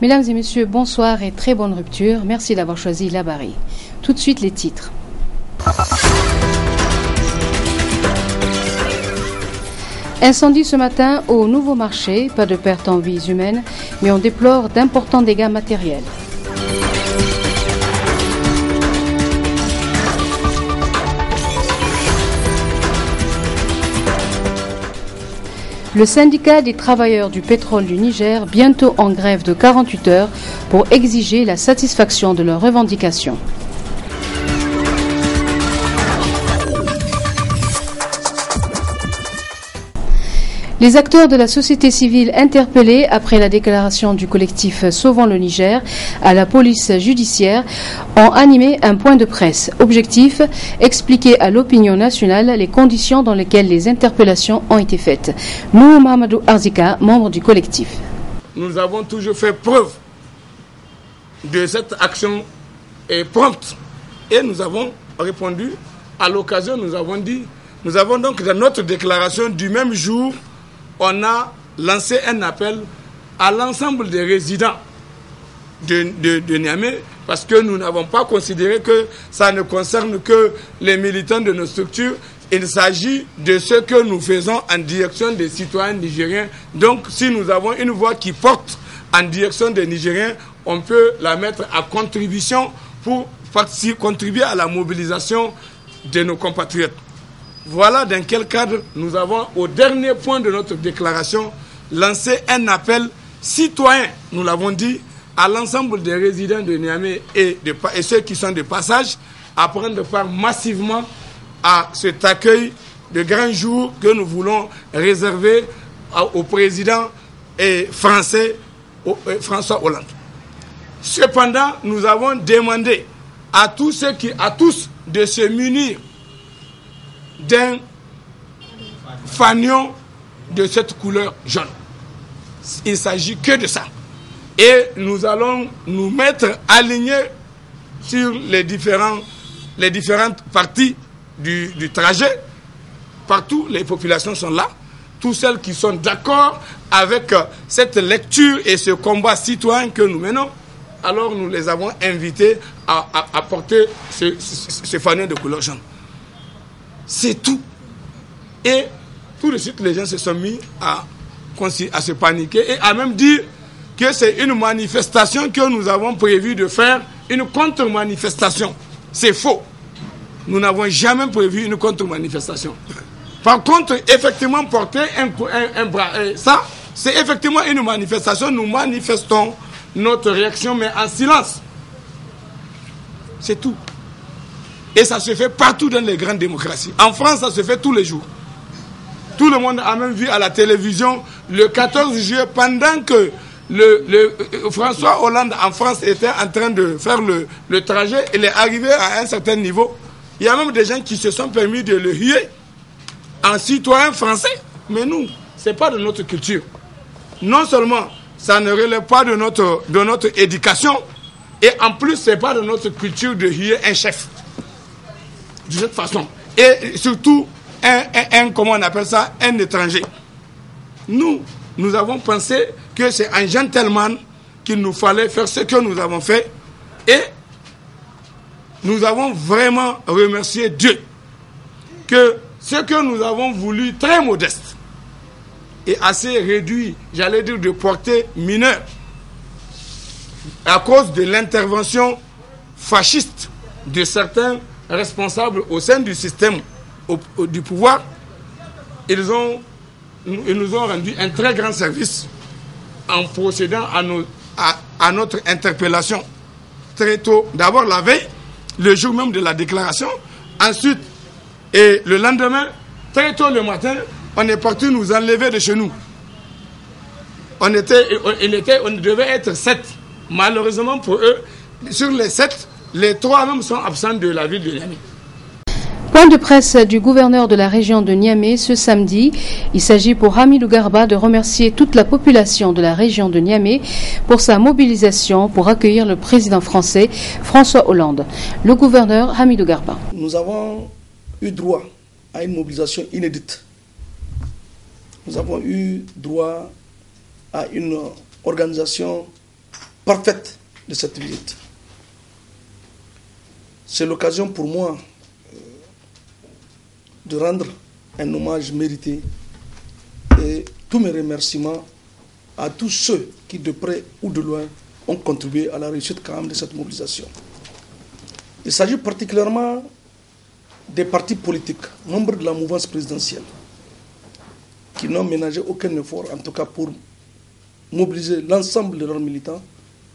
Mesdames et messieurs, bonsoir et très bonne rupture. Merci d'avoir choisi Labari. Tout de suite, les titres. Incendie ce matin au Nouveau Marché. Pas de perte en vies humaines, mais on déplore d'importants dégâts matériels. Le syndicat des travailleurs du pétrole du Niger, bientôt en grève de 48 heures pour exiger la satisfaction de leurs revendications. Les acteurs de la société civile interpellés après la déclaration du collectif Sauvons le Niger à la police judiciaire ont animé un point de presse. Objectif, expliquer à l'opinion nationale les conditions dans lesquelles les interpellations ont été faites. Nous, Mahamadou Arzika, membre du collectif. Nous avons toujours fait preuve de cette action prompte et nous avons répondu. À l'occasion, nous avons donc dans notre déclaration du même jour, on a lancé un appel à l'ensemble des résidents de Niamey parce que nous n'avons pas considéré que ça ne concerne que les militants de nos structures. Il s'agit de ce que nous faisons en direction des citoyens nigériens. Donc, si nous avons une voix qui porte en direction des Nigériens, on peut la mettre à contribution pour contribuer à la mobilisation de nos compatriotes. Voilà dans quel cadre nous avons, au dernier point de notre déclaration, lancé un appel citoyen, nous l'avons dit, à l'ensemble des résidents de Niamey et ceux qui sont de passage, à prendre part massivement à cet accueil de grand jour que nous voulons réserver au président français François Hollande. Cependant, nous avons demandé à tous de se munir d'un fanion de cette couleur jaune. Il ne s'agit que de ça. Et nous allons nous mettre alignés sur les différentes parties du trajet. Partout, les populations sont là. Tous celles qui sont d'accord avec cette lecture et ce combat citoyen que nous menons, alors nous les avons invités à porter ce fanion de couleur jaune. C'est tout. Et tout de suite, les gens se sont mis à se paniquer et à même dire que c'est une manifestation que nous avons prévu de faire, une contre-manifestation. C'est faux. Nous n'avons jamais prévu une contre-manifestation. Par contre, effectivement, porter un bras, ça, c'est effectivement une manifestation. Nous manifestons notre réaction, mais en silence. C'est tout. Et ça se fait partout dans les grandes démocraties. En France, ça se fait tous les jours. Tout le monde a même vu à la télévision le 14 juillet, pendant que François Hollande en France était en train de faire le trajet, il est arrivé à un certain niveau. Il y a même des gens qui se sont permis de le huer en citoyen français. Mais nous, ce n'est pas de notre culture. Non seulement ça ne relève pas de notre éducation, et en plus, ce n'est pas de notre culture de huer un chef. De cette façon. Et surtout, comment on appelle ça, un étranger. Nous avons pensé que c'est un gentleman qu'il nous fallait faire ce que nous avons fait. Et nous avons vraiment remercié Dieu que ce que nous avons voulu, très modeste et assez réduit, j'allais dire de portée mineure, à cause de l'intervention fasciste de certains responsables au sein du système du pouvoir, ils nous ont rendu un très grand service en procédant à notre interpellation très tôt. D'abord la veille, le jour même de la déclaration. Ensuite, et le lendemain, très tôt le matin, on est parti nous enlever de chez nous. On devait être 7. Malheureusement pour eux, sur les 7, les 3 même sont absents de la ville de Niamey. Point de presse du gouverneur de la région de Niamey ce samedi. Il s'agit pour Hamidou Garba de remercier toute la population de la région de Niamey pour sa mobilisation pour accueillir le président français François Hollande. Le gouverneur Hamidou Garba. Nous avons eu droit à une mobilisation inédite. Nous avons eu droit à une organisation parfaite de cette visite. C'est l'occasion pour moi de rendre un hommage mérité et tous mes remerciements à tous ceux qui, de près ou de loin, ont contribué à la réussite quand même de cette mobilisation. Il s'agit particulièrement des partis politiques, membres de la mouvance présidentielle, qui n'ont ménagé aucun effort, en tout cas pour mobiliser l'ensemble de leurs militants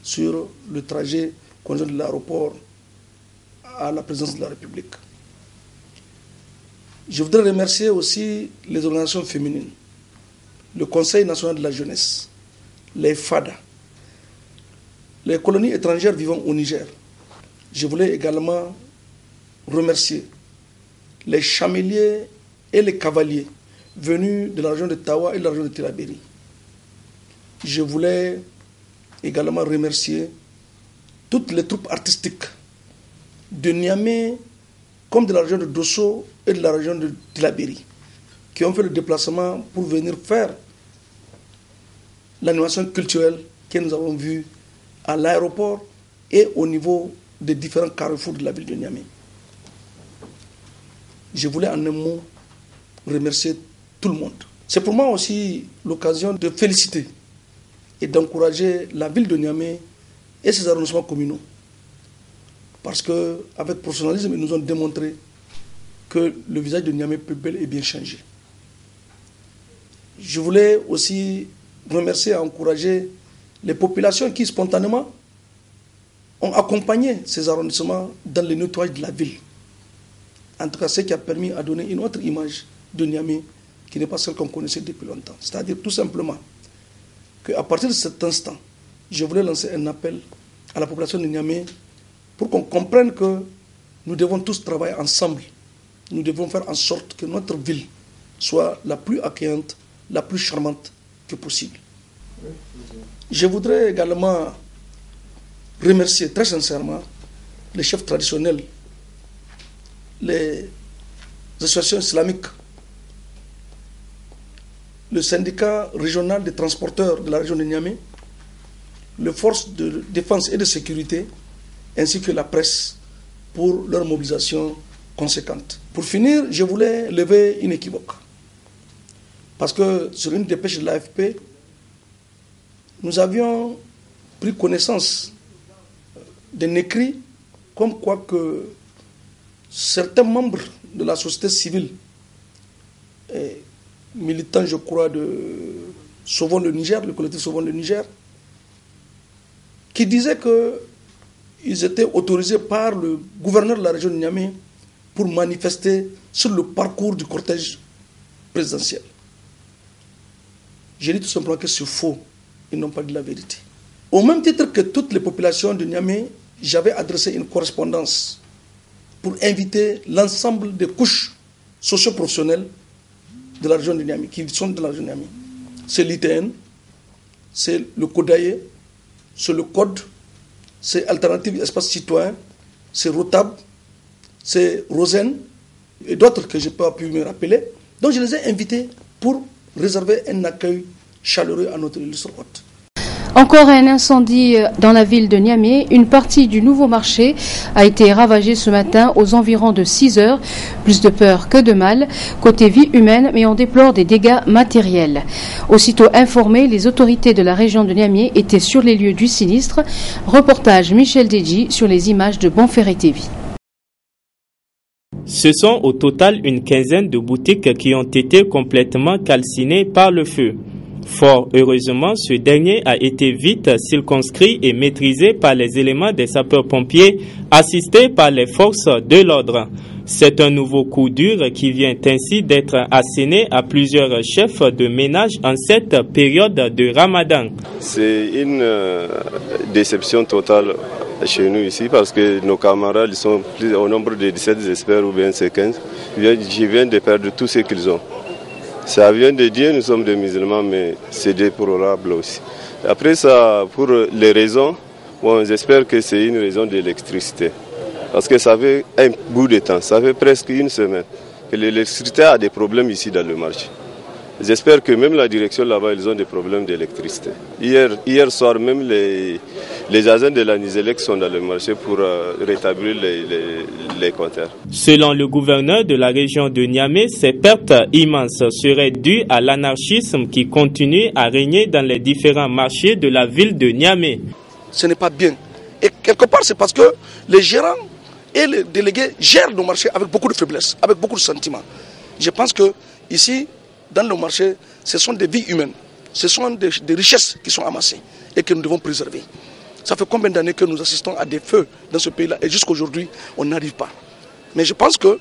sur le trajet conjoint de l'aéroport à la présidence de la République. Je voudrais remercier aussi les organisations féminines, le Conseil national de la jeunesse, les FADA, les colonies étrangères vivant au Niger. Je voulais également remercier les chameliers et les cavaliers venus de la région de Tawa et de la région de Tillabéri. Je voulais également remercier toutes les troupes artistiques de Niamey comme de la région de Dosso et de la région de Tillabéri qui ont fait le déplacement pour venir faire l'animation culturelle que nous avons vue à l'aéroport et au niveau des différents carrefours de la ville de Niamey. Je voulais en un mot remercier tout le monde. C'est pour moi aussi l'occasion de féliciter et d'encourager la ville de Niamey et ses arrondissements communaux. Parce qu'avec professionnalisme, ils nous ont démontré que le visage de Niamey peut bel et bien changer. Je voulais aussi remercier et encourager les populations qui spontanément ont accompagné ces arrondissements dans le nettoyage de la ville. En tout cas, ce qui a permis à donner une autre image de Niamey qui n'est pas celle qu'on connaissait depuis longtemps. C'est-à-dire tout simplement qu'à partir de cet instant, je voulais lancer un appel à la population de Niamey pour qu'on comprenne que nous devons tous travailler ensemble. Nous devons faire en sorte que notre ville soit la plus accueillante, la plus charmante que possible. Je voudrais également remercier très sincèrement les chefs traditionnels, les associations islamiques, le syndicat régional des transporteurs de la région de Niamey, les forces de défense et de sécurité, ainsi que la presse pour leur mobilisation conséquente. Pour finir, je voulais lever une équivoque. Parce que sur une dépêche de l'AFP, nous avions pris connaissance d'un écrit comme quoi que certains membres de la société civile, militants, je crois, de Sauvons le Niger, le collectif Sauvons le Niger, qui disaient qu'ils étaient autorisés par le gouverneur de la région de Niamey pour manifester sur le parcours du cortège présidentiel. J'ai dit tout simplement que c'est faux. Ils n'ont pas dit la vérité. Au même titre que toutes les populations de Niamey, j'avais adressé une correspondance pour inviter l'ensemble des couches socio-professionnelles de la région de Niamey, qui sont de la région de Niamey. C'est l'ITN, c'est le CODAE, c'est le CODE, c'est Alternative Espace Citoyen, c'est ROTAB, c'est Rosen et d'autres que je n'ai pas pu me rappeler. Donc je les ai invités pour réserver un accueil chaleureux à notre illustre hôte. Encore un incendie dans la ville de Niamey. Une partie du nouveau marché a été ravagée ce matin aux environs de 6 heures. Plus de peur que de mal. Côté vie humaine, mais on déplore des dégâts matériels. Aussitôt informés, les autorités de la région de Niamey étaient sur les lieux du sinistre. Reportage Michel Deji sur les images de Bonferré TV. Ce sont au total une quinzaine de boutiques qui ont été complètement calcinées par le feu. Fort heureusement, ce dernier a été vite circonscrit et maîtrisé par les éléments des sapeurs-pompiers, assistés par les forces de l'ordre. C'est un nouveau coup dur qui vient ainsi d'être asséné à plusieurs chefs de ménage en cette période de Ramadan. C'est une déception totale chez nous ici parce que nos camarades ils sont plus au nombre de 17, j'espère, ou bien c'est 15. Je viens de perdre tout ce qu'ils ont. Ça vient de Dieu, nous sommes des musulmans, mais c'est déplorable aussi. Après ça, pour les raisons, bon, j'espère que c'est une raison d'électricité. Parce que ça fait un bout de temps, ça fait presque une semaine que l'électricité a des problèmes ici dans le marché. J'espère que même la direction là-bas, ils ont des problèmes d'électricité. Hier soir, même les agents de la Nizelec sont dans le marché pour rétablir les compteurs. Selon le gouverneur de la région de Niamey, ces pertes immenses seraient dues à l'anarchisme qui continue à régner dans les différents marchés de la ville de Niamey. Ce n'est pas bien. Et quelque part, c'est parce que les gérants et les délégués gèrent nos marchés avec beaucoup de faiblesse, avec beaucoup de sentiments. Je pense que ici, dans le marché, ce sont des vies humaines, ce sont des richesses qui sont amassées et que nous devons préserver. Ça fait combien d'années que nous assistons à des feux dans ce pays-là et jusqu'à aujourd'hui, on n'arrive pas. Mais je pense qu'il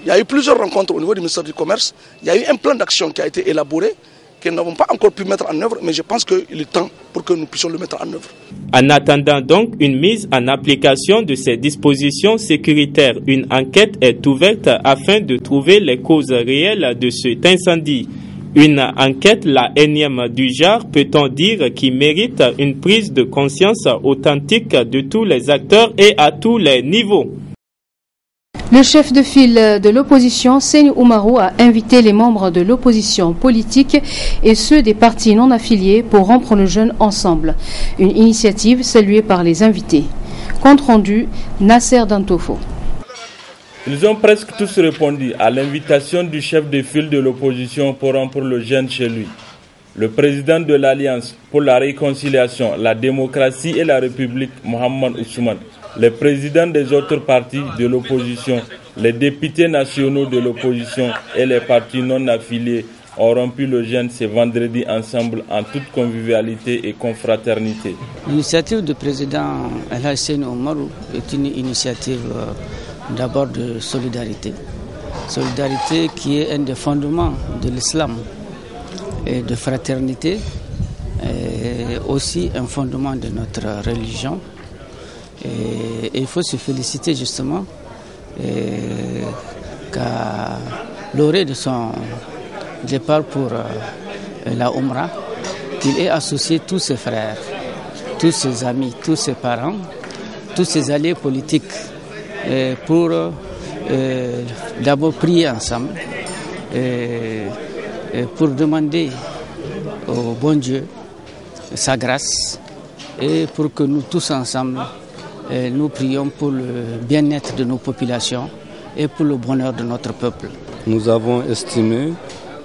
y a eu plusieurs rencontres au niveau du ministère du Commerce, il y a eu un plan d'action qui a été élaboré, que nous n'avons pas encore pu mettre en œuvre, mais je pense qu'il est temps pour que nous puissions le mettre en œuvre. En attendant donc une mise en application de ces dispositions sécuritaires, une enquête est ouverte afin de trouver les causes réelles de cet incendie. Une enquête, la énième du genre, peut-on dire, qui mérite une prise de conscience authentique de tous les acteurs et à tous les niveaux. Le chef de file de l'opposition, Seyni Oumarou, a invité les membres de l'opposition politique et ceux des partis non affiliés pour rompre le jeûne ensemble. Une initiative saluée par les invités. Compte rendu, Nasser Dantofo. Ils ont presque tous répondu à l'invitation du chef de file de l'opposition pour rompre le jeûne chez lui. Le président de l'Alliance pour la réconciliation, la démocratie et la République, Mohamed Ousmane, les présidents des autres partis de l'opposition, les députés nationaux de l'opposition et les partis non affiliés ont rompu le jeûne ce vendredi ensemble en toute convivialité et confraternité. L'initiative du président El Seyni Oumarou est une initiative d'abord de solidarité. Solidarité qui est un des fondements de l'islam et de fraternité, et aussi un fondement de notre religion. Et il faut se féliciter justement qu'à l'orée de son départ pour la Umrah, qu'il ait associé tous ses frères, tous ses amis, tous ses parents, tous ses alliés politiques pour d'abord prier ensemble, pour demander au bon Dieu sa grâce et pour que nous tous ensemble nous prions pour le bien-être de nos populations et pour le bonheur de notre peuple. Nous avons estimé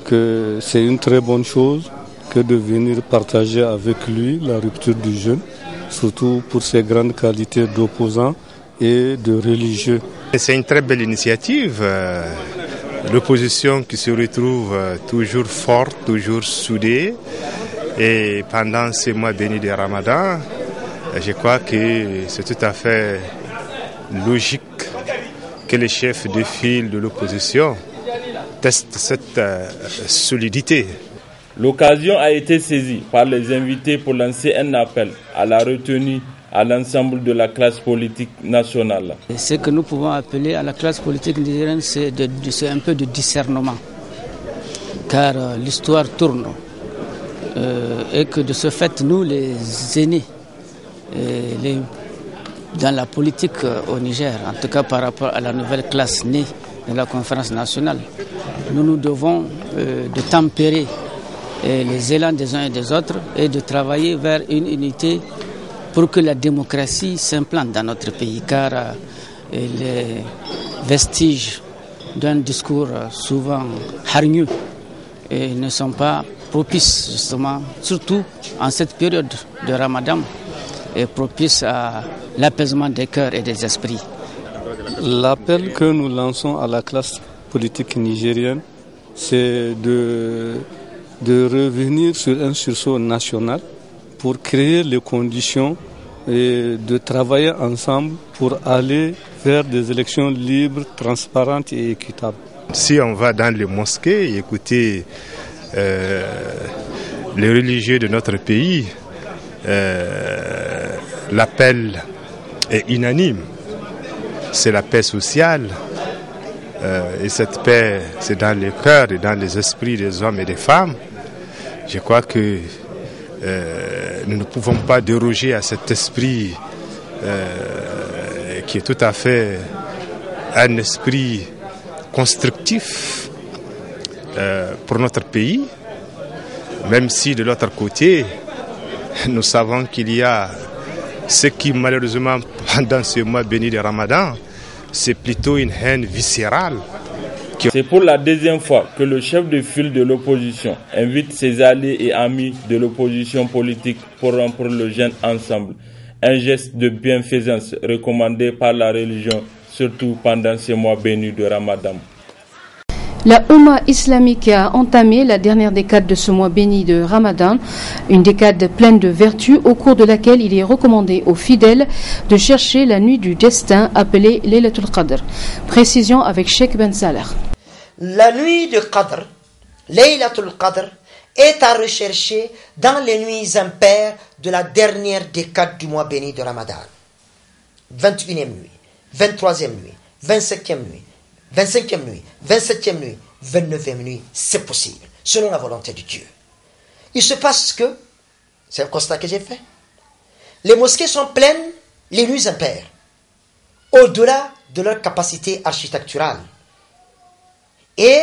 que c'est une très bonne chose que de venir partager avec lui la rupture du jeûne, surtout pour ses grandes qualités d'opposant et de religieux. C'est une très belle initiative. L'opposition qui se retrouve toujours forte, toujours soudée. Et pendant ces mois bénis de Ramadan, je crois que c'est tout à fait logique que les chefs de file de l'opposition testent cette solidité. L'occasion a été saisie par les invités pour lancer un appel à la retenue à l'ensemble de la classe politique nationale. Ce que nous pouvons appeler à la classe politique nigérienne, c'est un peu de discernement. Car l'histoire tourne. Et que de ce fait, nous, les aînés, dans la politique au Niger, en tout cas par rapport à la nouvelle classe née de la conférence nationale, nous devons de tempérer les élans des uns et des autres et de travailler vers une unité pour que la démocratie s'implante dans notre pays, car les vestiges d'un discours souvent hargneux ne sont pas propices, justement, surtout en cette période de Ramadan, et propices à l'apaisement des cœurs et des esprits. L'appel que nous lançons à la classe politique nigérienne, c'est de revenir sur un sursaut national pour créer les conditions et de travailler ensemble pour aller vers des élections libres, transparentes et équitables. Si on va dans les mosquées et écouter les religieux de notre pays, l'appel est unanime. C'est la paix sociale. Et cette paix, c'est dans les cœurs et dans les esprits des hommes et des femmes. Je crois que nous ne pouvons pas déroger à cet esprit qui est tout à fait un esprit constructif. pour notre pays, même si de l'autre côté, nous savons qu'il y a ce qui malheureusement pendant ce mois béni de Ramadan, c'est plutôt une haine viscérale. C'est pour la deuxième fois que le chef de file de l'opposition invite ses alliés et amis de l'opposition politique pour rompre le jeûne ensemble. Un geste de bienfaisance recommandé par la religion, surtout pendant ces mois bénis de Ramadan. La Oumma islamique a entamé la dernière décade de ce mois béni de Ramadan, une décade pleine de vertus au cours de laquelle il est recommandé aux fidèles de chercher la nuit du destin appelée Laylatul Qadr. Précision avec Sheikh Ben Salah. La nuit de Qadr, Laylatul Qadr, est à rechercher dans les nuits impaires de la dernière décade du mois béni de Ramadan. 21e nuit, 23e nuit, 27e nuit, 25e nuit, 27e nuit, 29e nuit, c'est possible, selon la volonté de Dieu. Il se passe que, c'est un constat que j'ai fait, les mosquées sont pleines les nuits impaires, au-delà de leur capacité architecturale. Et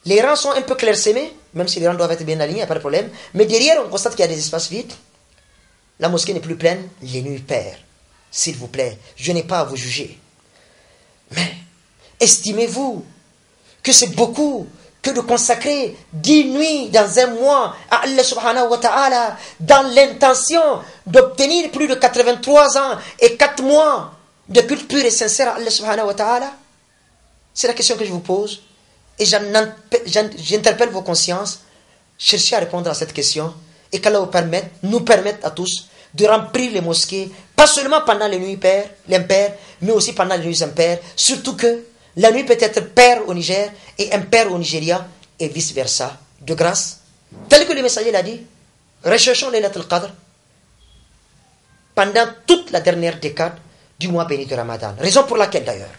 les rangs sont un peu clairsemés, même si les rangs doivent être bien alignés, il n'y a pas de problème. Mais derrière, on constate qu'il y a des espaces vides. La mosquée n'est plus pleine les nuits paires. S'il vous plaît, je n'ai pas à vous juger. Mais estimez-vous que c'est beaucoup que de consacrer 10 nuits dans un mois à Allah subhanahu wa ta'ala dans l'intention d'obtenir plus de 83 ans et 4 mois de culte pur et sincère à Allah subhanahu wa ta'ala? C'est la question que je vous pose. Et j'interpelle vos consciences. Cherchez à répondre à cette question. Et qu'Allah nous permette à tous de remplir les mosquées, pas seulement pendant les nuits impaires, mais aussi pendant les nuits impaires. Surtout que la nuit peut être paire au Niger et impaire au Nigeria et vice-versa. De grâce, tel que le messager l'a dit, recherchons Laylatul Qadr pendant toute la dernière décade du mois béni de Ramadan. Raison pour laquelle d'ailleurs,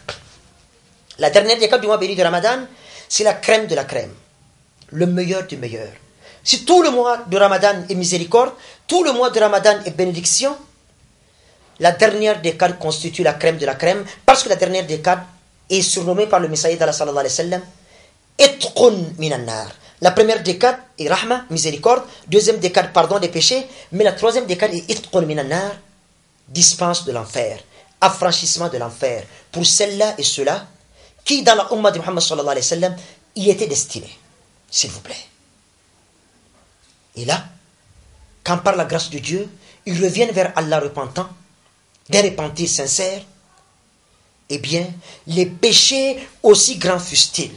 la dernière décade du mois béni de Ramadan, c'est la crème de la crème, le meilleur du meilleur. Si tout le mois de Ramadan est miséricorde, tout le mois de Ramadan est bénédiction, la dernière décade constitue la crème de la crème, parce que la dernière décade est surnommée par le messager d'Allah sallallahu alayhi wa sallam Itqun minan nar. La première décade est rahma, miséricorde, deuxième décade pardon des péchés, mais la troisième décade est Itqun minan nar, dispense de l'enfer, affranchissement de l'enfer, pour celle-là et ceux-là qui dans la Ummah de Muhammad sallallahu alayhi wa sallam y étaient destinés, s'il vous plaît. Et là, quand par la grâce de Dieu, ils reviennent vers Allah repentant, d'un repentir sincère, eh bien, les péchés, aussi grands fussent-ils,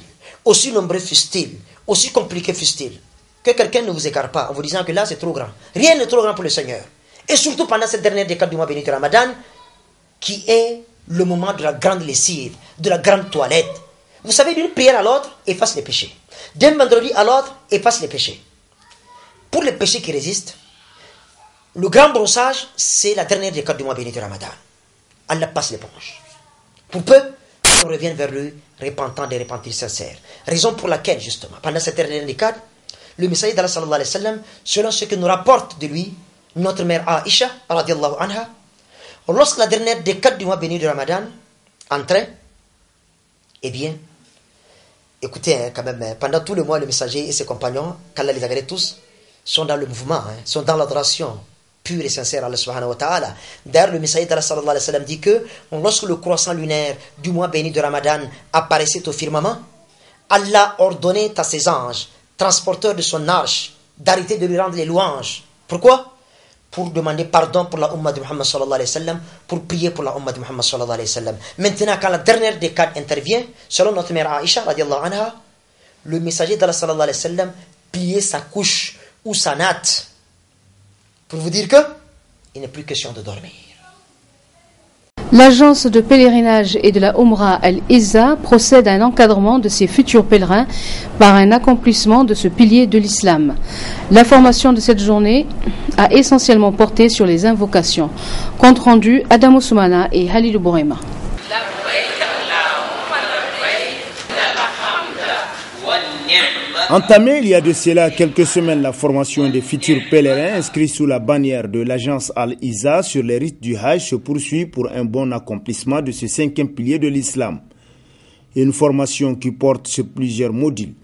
aussi nombreux fussent-ils, aussi compliqués fussent-ils, que quelqu'un ne vous écarte pas en vous disant que là c'est trop grand. Rien n'est trop grand pour le Seigneur. Et surtout pendant cette dernière décade du mois béni de Ramadan, qui est le moment de la grande lessive, de la grande toilette. Vous savez, d'une prière à l'autre, efface les péchés. D'un vendredi à l'autre, efface les péchés. Pour les péchés qui résistent, le grand brossage, c'est la dernière décade du mois béni de Ramadan. Allah passe l'éponge. Pour peu, on revient vers lui, repentant des repentirs sincères. Raison pour laquelle, justement, pendant cette dernière décade, le messager d'Allah sallallahu alayhi wa sallam, selon ce que nous rapporte de lui, notre mère Aïcha, radiallahu anha, lorsque la dernière décade du mois béni de Ramadan entrait, eh bien, écoutez, quand même, pendant tout le mois, le messager et ses compagnons, qu'Allah les agrée tous, sont dans le mouvement, sont dans l'adoration pure et sincère à Allah subhanahu wa ta'ala. D'ailleurs, le messager d'Allah sallallahu alayhi wa sallam dit que lorsque le croissant lunaire du mois béni de Ramadan apparaissait au firmament, Allah ordonnait à ses anges, transporteurs de son arche, d'arrêter de lui rendre les louanges. Pourquoi? Pour demander pardon pour la Ummah de Muhammad sallallahu alayhi wa sallam, pour prier pour la Ummah de Muhammad sallallahu alayhi wa sallam. Maintenant, quand la dernière décade intervient, selon notre mère Aïcha, radiallahu anha, le messager d'Allah sallallahu alayhi wa sallam pliait sa couche ou sa natte, pour vous dire que il n'est plus question de dormir. L'agence de pèlerinage et de la Umrah Al-Izza procède à un encadrement de ses futurs pèlerins par un accomplissement de ce pilier de l'islam. L'information de cette journée a essentiellement porté sur les invocations. Compte rendu Adam Ousmana et Halilou Bourema. Entamée il y a de cela quelques semaines, la formation des futurs pèlerins inscrits sous la bannière de l'agence Al-Izza sur les rites du Hajj se poursuit pour un bon accomplissement de ce 5e pilier de l'islam. Une formation qui porte sur plusieurs modules.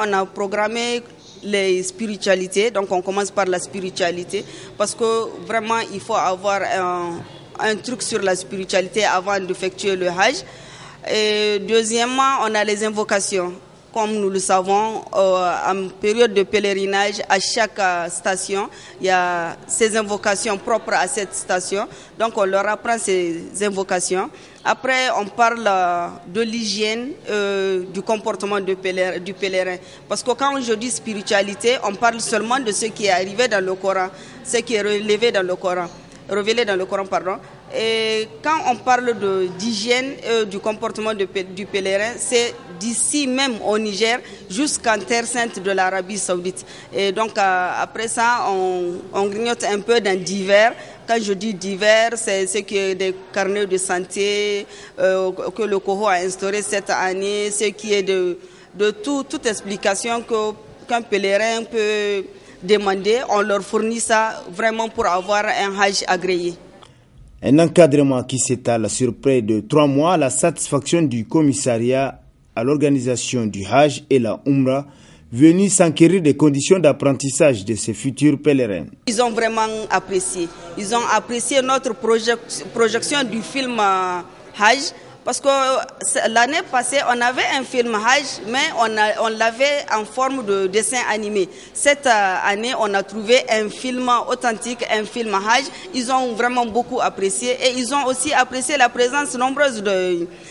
On a programmé les spiritualités, donc on commence par la spiritualité parce que vraiment il faut avoir un truc sur la spiritualité avant d'effectuer le Hajj. Et deuxièmement, on a les invocations. Comme nous le savons, en période de pèlerinage, à chaque station, il y a ces invocations propres à cette station. Donc on leur apprend ces invocations. Après, on parle de l'hygiène, du comportement du pèlerin. Parce que quand je dis spiritualité, on parle seulement de ce qui est arrivé dans le Coran, ce qui est révélé dans le Coran, pardon. Et quand on parle d'hygiène du comportement du pèlerin, c'est d'ici même au Niger jusqu'en terre sainte de l'Arabie Saoudite. Et donc après ça, on grignote un peu dans divers. Quand je dis divers, c'est ce qui est des carnets de santé que le COHO a instauré cette année, ce qui est de toute explication qu'un pèlerin peut demander. On leur fournit ça vraiment pour avoir un Hajj agréé. Un encadrement qui s'étale sur près de 3 mois à la satisfaction du commissariat à l'organisation du Hajj et la Umrah, venus s'enquérir des conditions d'apprentissage de ces futurs pèlerins. Ils ont vraiment apprécié. Ils ont apprécié notre projection du film Hajj. Parce que l'année passée, on avait un film Hajj, mais on l'avait en forme de dessin animé. Cette année, on a trouvé un film authentique, un film Hajj. Ils ont vraiment beaucoup apprécié et ils ont aussi apprécié la présence nombreuse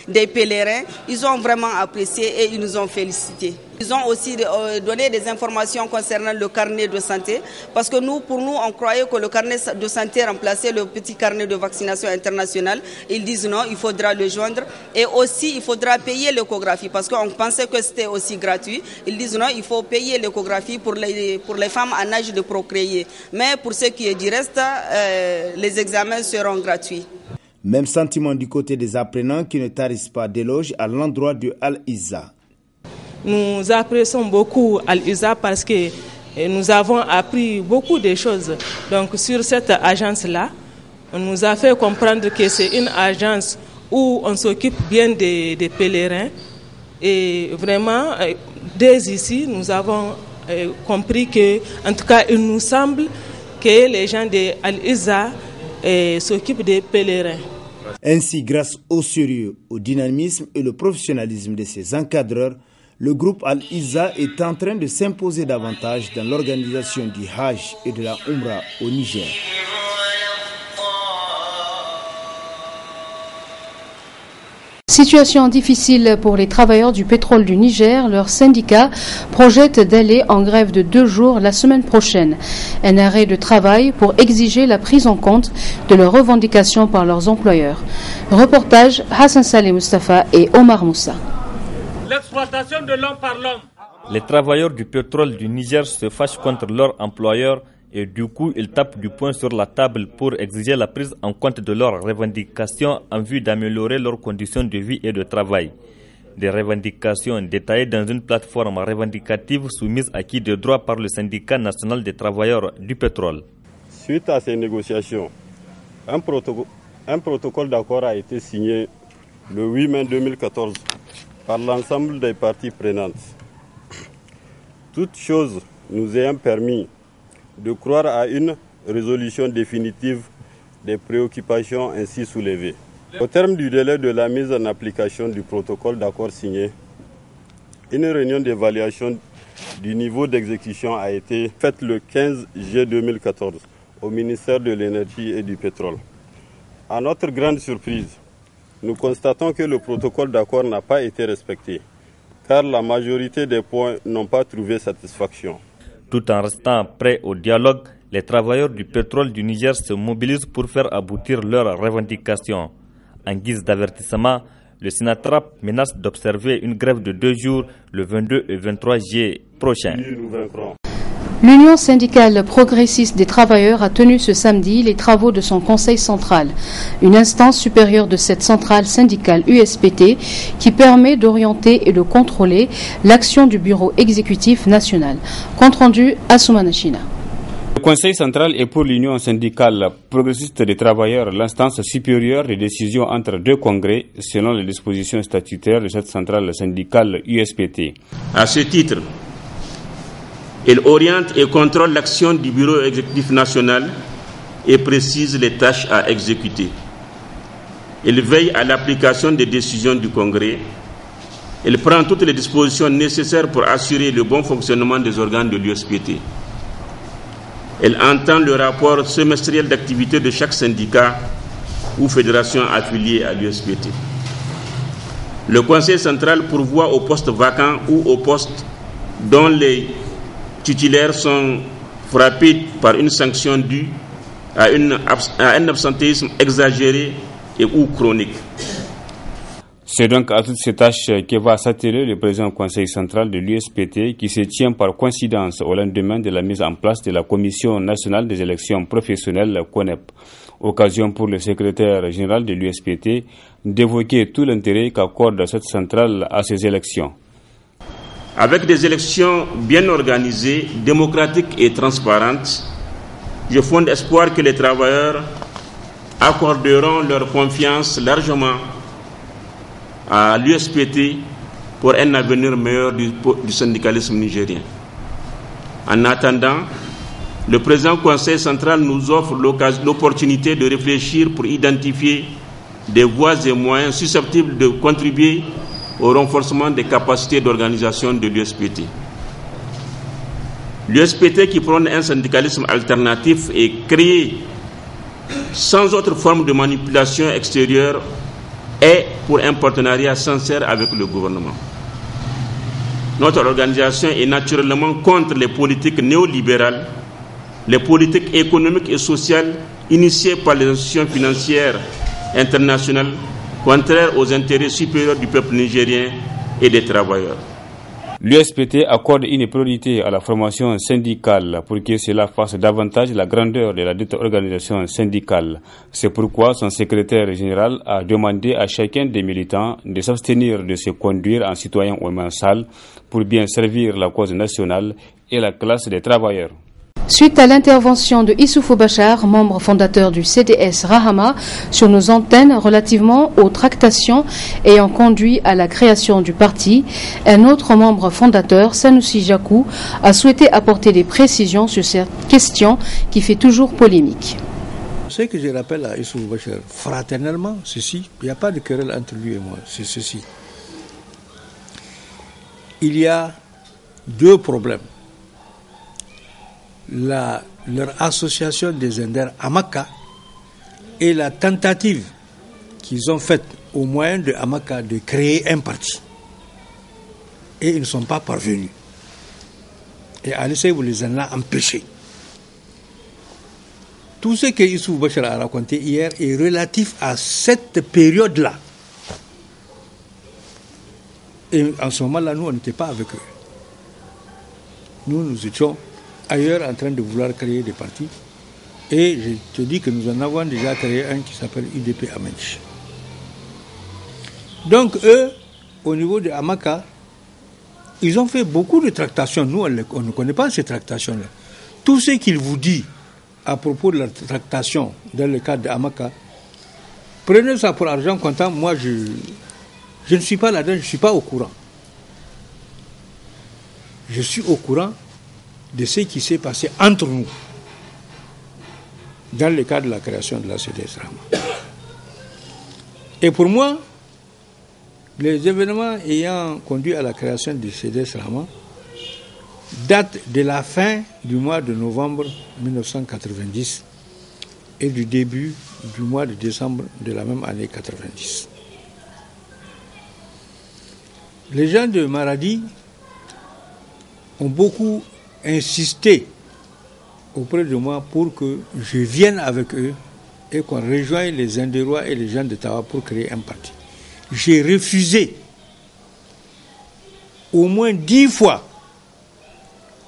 des pèlerins. Ils ont vraiment apprécié et ils nous ont félicités. Ils ont aussi donné des informations concernant le carnet de santé, parce que pour nous, on croyait que le carnet de santé remplaçait le petit carnet de vaccination international. Ils disent non, il faudra le joindre. Et aussi, il faudra payer l'échographie, parce qu'on pensait que c'était aussi gratuit. Ils disent non, il faut payer l'échographie pour les femmes en âge de procréer. Mais pour ce qui est du reste, les examens seront gratuits. Même sentiment du côté des apprenants qui ne tarissent pas d'éloges à l'endroit de Al-Izza. Nous apprécions beaucoup Al-Izza parce que nous avons appris beaucoup de choses. Donc sur cette agence-là, on nous a fait comprendre que c'est une agence où on s'occupe bien des pèlerins. Et vraiment, dès ici, nous avons compris que, en tout cas, il nous semble que les gens de Al-Izza s'occupent des pèlerins. Ainsi, grâce au sérieux, au dynamisme et le professionnalisme de ses encadreurs, le groupe Al-Izza est en train de s'imposer davantage dans l'organisation du Hajj et de la Umrah au Niger. Situation difficile pour les travailleurs du pétrole du Niger. Leur syndicat projette d'aller en grève de 2 jours la semaine prochaine. Un arrêt de travail pour exiger la prise en compte de leurs revendications par leurs employeurs. Reportage Hassan Saleh Mustafa et Omar Moussa. L'exploitation de l'homme par l'homme. Les travailleurs du pétrole du Niger se fâchent contre leur employeur et du coup ils tapent du poing sur la table pour exiger la prise en compte de leurs revendications en vue d'améliorer leurs conditions de vie et de travail. Des revendications détaillées dans une plateforme revendicative soumise à qui de droit par le syndicat national des travailleurs du pétrole. Suite à ces négociations, un protocole d'accord a été signé le 8 mai 2014 par l'ensemble des parties prenantes. Toutes choses nous ayant permis de croire à une résolution définitive des préoccupations ainsi soulevées. Au terme du délai de la mise en application du protocole d'accord signé, une réunion d'évaluation du niveau d'exécution a été faite le 15 juillet 2014 au ministère de l'Énergie et du Pétrole. À notre grande surprise, nous constatons que le protocole d'accord n'a pas été respecté, car la majorité des points n'ont pas trouvé satisfaction. Tout en restant prêts au dialogue, les travailleurs du pétrole du Niger se mobilisent pour faire aboutir leurs revendications. En guise d'avertissement, le SYNATRAP menace d'observer une grève de 2 jours le 22 et 23 juillet prochain. L'Union syndicale progressiste des travailleurs a tenu ce samedi les travaux de son conseil central, une instance supérieure de cette centrale syndicale USPT qui permet d'orienter et de contrôler l'action du bureau exécutif national. Compte rendu à Soumanachina. Le Conseil central est pour l'Union syndicale progressiste des travailleurs l'instance supérieure des décisions entre 2 congrès selon les dispositions statutaires de cette centrale syndicale USPT. À ce titre, Elle oriente et contrôle l'action du Bureau exécutif national et précise les tâches à exécuter. Elle veille à l'application des décisions du Congrès. Elle prend toutes les dispositions nécessaires pour assurer le bon fonctionnement des organes de l'USPT. Elle entend le rapport semestriel d'activité de chaque syndicat ou fédération affiliée à l'USPT. Le Conseil central pourvoit aux postes vacants ou aux postes dont les titulaires sont frappés par une sanction due à un absentéisme exagéré et ou chronique. C'est donc à toutes ces tâches que va s'atteler le président du Conseil central de l'USPT qui se tient par coïncidence au lendemain de la mise en place de la Commission nationale des élections professionnelles CONEP. Occasion pour le secrétaire général de l'USPT d'évoquer tout l'intérêt qu'accorde cette centrale à ces élections. Avec des élections bien organisées, démocratiques et transparentes, je fonde espoir que les travailleurs accorderont leur confiance largement à l'USPT pour un avenir meilleur du syndicalisme nigérien. En attendant, le président du Conseil central nous offre l'opportunité de réfléchir pour identifier des voies et moyens susceptibles de contribuer au renforcement des capacités d'organisation de l'USPT. L'USPT, qui prône un syndicalisme alternatif, est créé sans autre forme de manipulation extérieure et pour un partenariat sincère avec le gouvernement. Notre organisation est naturellement contre les politiques néolibérales, les politiques économiques et sociales initiées par les institutions financières internationales, contraires aux intérêts supérieurs du peuple nigérien et des travailleurs. L'USPT accorde une priorité à la formation syndicale pour que cela fasse davantage la grandeur de la dite organisation syndicale. C'est pourquoi son secrétaire général a demandé à chacun des militants de s'abstenir de se conduire en citoyen ou mensal pour bien servir la cause nationale et la classe des travailleurs. Suite à l'intervention de Issoufou Bachar, membre fondateur du CDS Rahama, sur nos antennes relativement aux tractations ayant conduit à la création du parti, un autre membre fondateur, Sanoussi Jakou, a souhaité apporter des précisions sur cette question qui fait toujours polémique. Ce que je rappelle à Issoufou Bachar, fraternellement, ceci, il n'y a pas de querelle entre lui et moi, c'est ceci. Il y a deux problèmes. Leur association des Inders Amaka et la tentative qu'ils ont faite au moyen de Amaka de créer un parti. Et ils ne sont pas parvenus. Et Alissé vous les en a empêchés. Tout ce que Issoufou Bachar a raconté hier est relatif à cette période-là. Et en ce moment-là, nous, on n'était pas avec eux. Nous étions ailleurs en train de vouloir créer des partis. Et je te dis que nous en avons déjà créé un qui s'appelle UDP Amench. Donc eux, au niveau de Amaka, ils ont fait beaucoup de tractations. Nous, on ne connaît pas ces tractations-là. Tout ce qu'il vous dit à propos de la tractation dans le cadre de Amaka, prenez ça pour argent comptant. Moi, je ne suis pas là-dedans, je ne suis pas au courant. Je suis au courant de ce qui s'est passé entre nous dans le cadre de la création de la CDS Rahama. Et pour moi, les événements ayant conduit à la création de CDS Rahama datent de la fin du mois de novembre 1990 et du début du mois de décembre de la même année 90. Les gens de Maradi ont beaucoup insisté auprès de moi pour que je vienne avec eux et qu'on rejoigne les Indérois et les gens de Tawa pour créer un parti. J'ai refusé au moins 10 fois.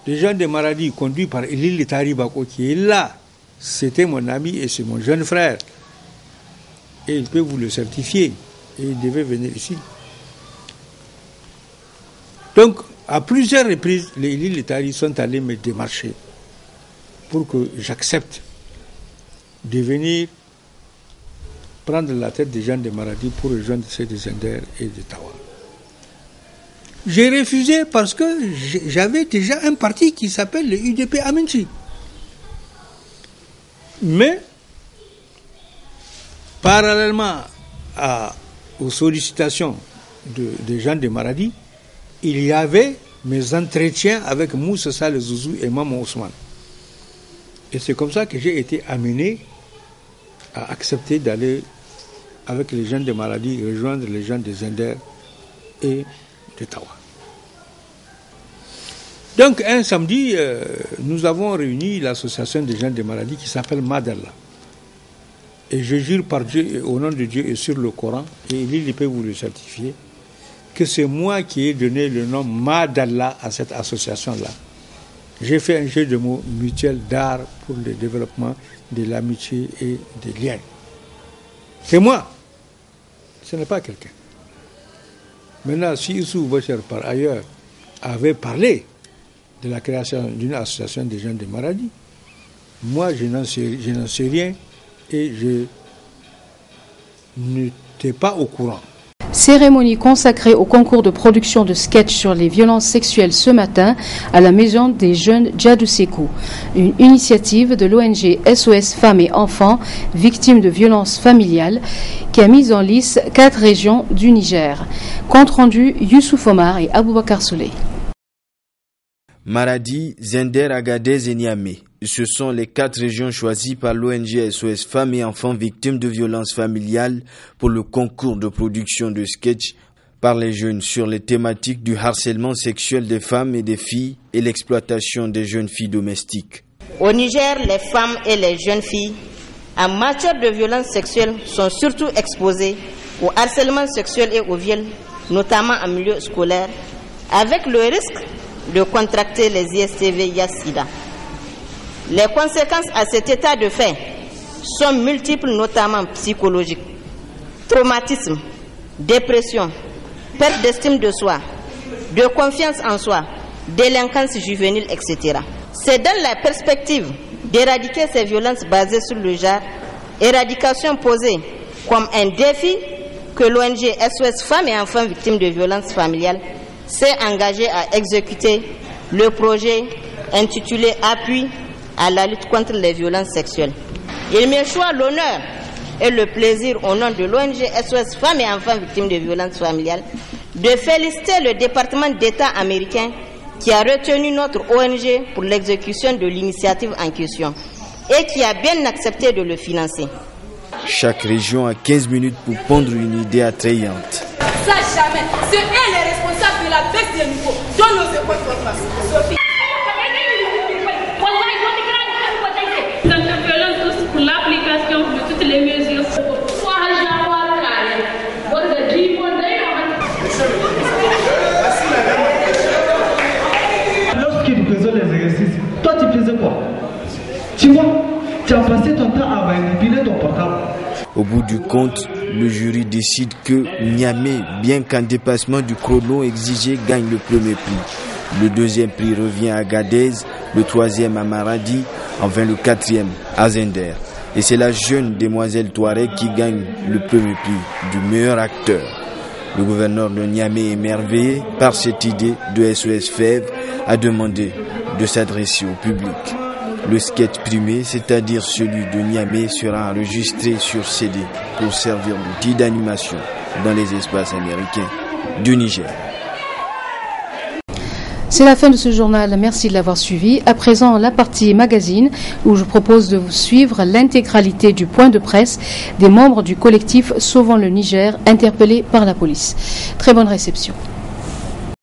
Les gens de Maradi, conduits par Elil Letari Bako, qui est là, c'était mon ami et c'est mon jeune frère. Et il peut vous le certifier. Et il devait venir ici. Donc, à plusieurs reprises, les Elil Letari sont allés me démarcher pour que j'accepte de venir prendre la tête des gens de Maradi pour rejoindre ceux des Inders et de Tawa. j'ai refusé parce que j'avais déjà un parti qui s'appelle le UDP Aminchi. Mais, parallèlement aux sollicitations des gens de Maradi, il y avait mes entretiens avec Moussa Saleh Zouzou et Maman Ousmane. Et c'est comme ça que j'ai été amené à accepter d'aller avec les gens de Maradi rejoindre les gens des Zender et de Tawa. Donc un samedi, nous avons réuni l'association des gens de Maradi qui s'appelle Madalla. Et je jure par Dieu, au nom de Dieu et sur le Coran, et il peut vous le certifier, que c'est moi qui ai donné le nom Madalla à cette association-là. J'ai fait un jeu de mots mutuel d'art pour le développement de l'amitié et des liens. C'est moi. Ce n'est pas quelqu'un. Maintenant, si Issou Bachar, par ailleurs, avait parlé de la création d'une association des gens de Maradi, moi, je n'en sais rien et je n'étais pas au courant. Cérémonie consacrée au concours de production de sketchs sur les violences sexuelles ce matin à la Maison des Jeunes Djadou Sékou, une initiative de l'ONG SOS Femmes et Enfants victimes de violences familiales qui a mis en lice 4 régions du Niger. Compte rendu Youssouf Omar et Aboubakar Souley. Maradi, Zender, Agadez et Niamey. Ce sont les 4 régions choisies par l'ONG SOS Femmes et Enfants victimes de violences familiales pour le concours de production de sketchs par les jeunes sur les thématiques du harcèlement sexuel des femmes et des filles et l'exploitation des jeunes filles domestiques. Au Niger, les femmes et les jeunes filles en matière de violences sexuelles sont surtout exposées au harcèlement sexuel et au viol, notamment en milieu scolaire, avec le risque de contracter les IST-VIH-Sida. Les conséquences à cet état de fait sont multiples, notamment psychologiques. Traumatisme, dépression, perte d'estime de soi, de confiance en soi, délinquance juvénile, etc. C'est dans la perspective d'éradiquer ces violences basées sur le genre, éradication posée comme un défi, que l'ONG SOS Femmes et Enfants victimes de violences familiales s'est engagée à exécuter le projet intitulé « Appui à la lutte contre les violences sexuelles ». Il me choisit l'honneur et le plaisir au nom de l'ONG SOS Femmes et Enfants victimes de violences familiales de féliciter le département d'État américain qui a retenu notre ONG pour l'exécution de l'initiative en question et qui a bien accepté de le financer. Chaque région a 15 minutes pour pondre une idée attrayante. Ça jamais, c'est elle les responsables de la baisse des niveaux dans nos écoles de formation. Pour l'application de toutes les mesures. Lorsque nous faisons les exercices, toi tu faisais quoi? Tu vois, tu as passé ton temps à manipuler ton portable. Au bout du compte, le jury décide que Niamey, bien qu'en dépassement du chrono exigé, gagne le premier prix. Le deuxième prix revient à Agadez, le troisième à Maradi, enfin le quatrième à Zender. Et c'est la jeune demoiselle Touareg qui gagne le premier prix du meilleur acteur. Le gouverneur de Niamey, émerveillé par cette idée de SOS FEV, a demandé de s'adresser au public. Le sketch primé, c'est-à-dire celui de Niamey, sera enregistré sur CD pour servir d'outil d'animation dans les espaces américains du Niger. C'est la fin de ce journal, merci de l'avoir suivi. À présent, la partie magazine où je propose de vous suivre l'intégralité du point de presse des membres du collectif Sauvons le Niger interpellés par la police. Très bonne réception.